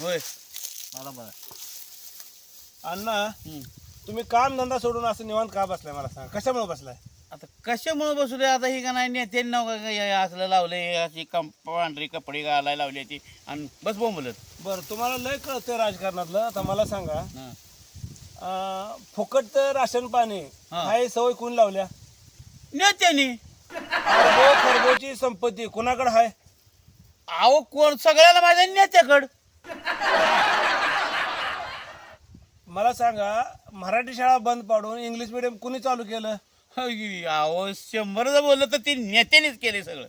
होय मला बघा अण्णा तुम्ही काम धंदा सोडून असं निवांत का बसलाय मला सांग, कशामुळे बसलाय? आता कशामुळे बसू दे आता ही का नाही नेत्यांनी नाव असलं लावले अशी पांढरी कपडे घालायला लावली ती आणि बस बोंबलत. बरं तुम्हाला लय कळतंय राजकारणातलं, आता मला सांगा हां. फुकट तर राशन पाणी हा. हाय सवय कोण लावल्या? नेत्यांनी. अरबो खरबोची संपत्ती कोणाकडे हाय? अहो कोण सगळ्याला माझ्या नेत्याकडं. मला सांगा मराठी शाळा बंद पाडून इंग्लिश मिडियम कुणी चालू केलं? अहो 100 बोललं तर ती नेत्यानेच केले सगळं.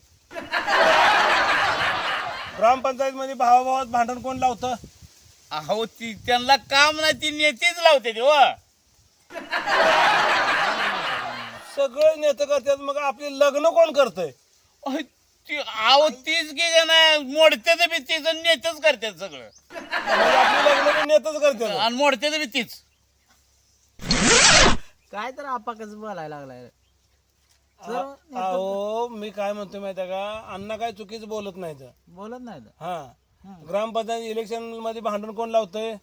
ग्रामपंचायत मध्ये भावाभावात भांडण कोण लावतं? अहो ती त्यांना काम नाही ती नेतेच लावते ते. सगळे नेते करतात, मग आपली लग्न कोण करतंय? अहो तीच की का नाही मोडते बी तीच आणि नेतेच करतात सगळं. म्हणजे आपली लग्न बी नेतेच करतात. आणि मोडते बी तीच. काय तर आपाकच बोलायला लागलाय. अहो मी काय म्हणतो माहिती आहे का, अण्णा काय चुकीचं बोलत नाही तर. बोलत नाही तर. हा ग्रामपंचायत इलेक्शन मध्ये भांडण कोण लावतंय?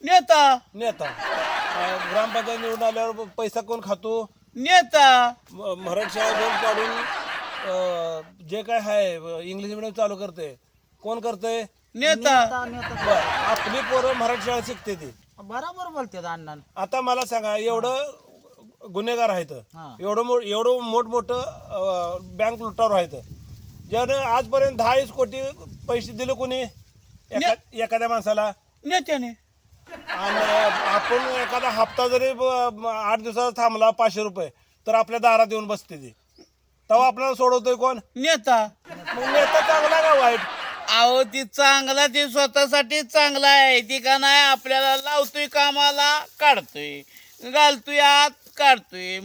नेता. नेता. ग्रामपंचायत निवडून आल्यावर पैसा कोण खातो? नेता. मराठी शाळा बंद पाडून जे काय आहे इंग्लिश मिडियम चालू करते कोण करतंय? नेता. बरं, आपली पोरं मराठी शाळा शिकते ती. बरोबर बोलते अण्णा. आता मला सांगा एवढं गुन्हेगार आहेत, हा. एवढं मोठमोठं बँक लुटावर आहेत, ज्यानं आजपर्यंत 10-20 कोटी पैसे दिले कोणी एखाद्या माणसाला? नेत्याने. आणि आपण एखादा हप्ता जरी 8 दिवसाचा थांबला 500 रुपये तर आपल्या दारात येऊन बसते ती, तेव्हा आपल्याला सोडवतोय कोण? नेता. मग नेता चांगला का वाईट? अहो ती चांगला ती स्वतःसाठी चांगला आहे ती का नाही आपल्याला लावतोय कामाला काढतोय घालतोय आत काढतोय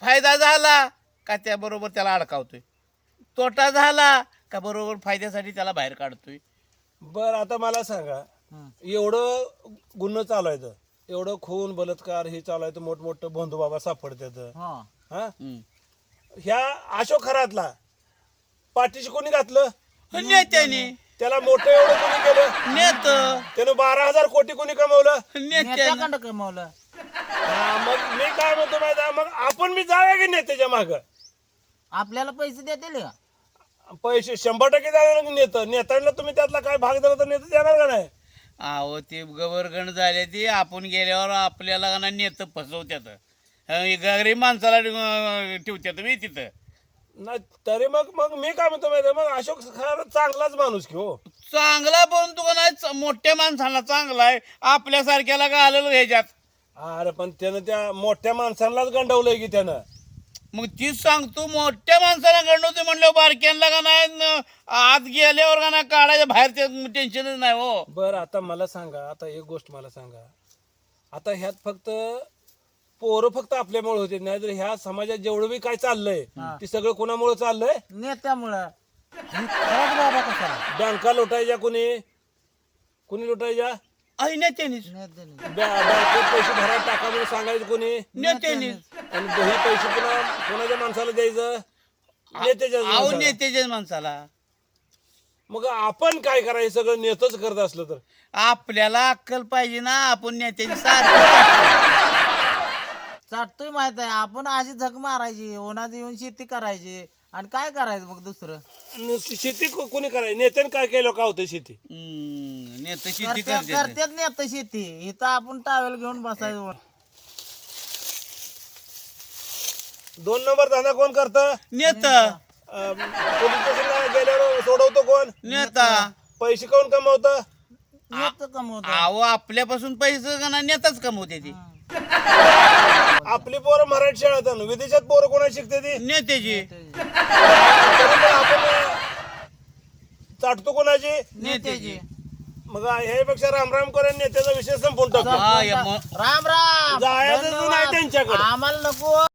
फायदा झाला का त्याबरोबर त्याला अडकावतोय, तोटा झाला का बरोबर फायद्यासाठी त्याला बाहेर काढतोय. बर आता मला सांगा एवढं गुन्हा चालू आहे, एवढं खून बलात्कार हे चालू आहे, मोठमोठं बंधू बाबा सापडतात हा, ह्या अशोक खरातला पाठीशी कोणी घातलं? नेत्याने. त्याला मोठं एवढं कोणी केलं? नेत. त्यानं 12,000 कोटी कोणी कमवलं? नेत्याने. नेत्याकडं कमवलं. मग मी काय म्हणतो माहिती आहे, मग आपण मी जाऊया की नेत्याच्या माग? आपल्याला पैसे देतील का? पैसे 100% द्यायला नेत्यांना तुम्ही त्यातला काय भाग दिला तर नेते देणार का नाही? अहो ते गवरगण झाले ती आपण गेल्यावर आपल्याला ना नेत फसवत्यात, गरीब माणसाला ठेवत्यात मी तिथं. नाही तरी मग मग मी काय म्हणतो माहिती आहे, मग अशोक खरा चांगलाच माणूस की हो. चांगला परंतु का नाही मोठ्या माणसाला चांगला आहे, आपल्यासारख्याला घालल ह्याच्यात. अरे पण त्यानं त्या मोठ्या माणसांनाच गंडवलंय की त्यानं. मग तीच सांगतो मोठ्या माणसाला गणवते म्हणल्यावर बारक्यांना का नाही आत गेल्यावर का नाही काढायच्या बाहेर ते टेन्शनच नाही हो. बरं आता मला सांगा, आता एक गोष्ट मला सांगा, आता ह्यात फक्त पोरं फक्त आपल्यामुळे होते नाही तर ह्या समाजात जेवढं बी काय चाललंय ते सगळं कोणामुळे चाललंय? नेत्यामुळं. खरंच बाबा कशाला बँका लुटायच्या कोणी लुटायच्या? आई नेत्यानेच. नेत्याने. बँकेत पैसे भरायला टाका म्हणून सांगायचं कोणी? नेत्यानेच. आणि हे पैसे कोणाच्या माणसाला द्यायचं? नेत्याच्या अहो माणसाला. नेत्याच्याच माणसाला. मग आपण काय करायचं? सगळं नेतच करत असलं तर आपल्याला अक्कल पाहिजे ना, आपण नेत्याची सारखी चाटतोय माहित आहे आपण अशी झक मारायची उन्हात येऊन शेती करायची आणि काय करायचं मग दुसरं? शेती कोणी करायची? नेत्याने काय केलं का होतं शेती? नेत शेती करते. करतात नेत शेती, इथं आपण टावेल घेऊन बसायचं. 2 नंबर धंदा कोण करतं? नेता. पोलीस स्टेशनला गेल्यावर सोडवतो कोण? नेता. पैसे कोण कमवतं? नेत कमवत. अहो आपल्यापासून पैसे का नाही नेताच कमवते ती. आपली पोरं मराठी शाळेत, विदेशात पोरं कोणा शिकते ती? नेत्याची. तरी पण आपण चाटतो कोणाची? नेत्याची. मग ह्यापेक्षा रामराम करेन नेत्याचा विषय संपून टाकतो. हा, या राम राम. जायचं नाही त्यांच्याकडे. आम्हाला नको.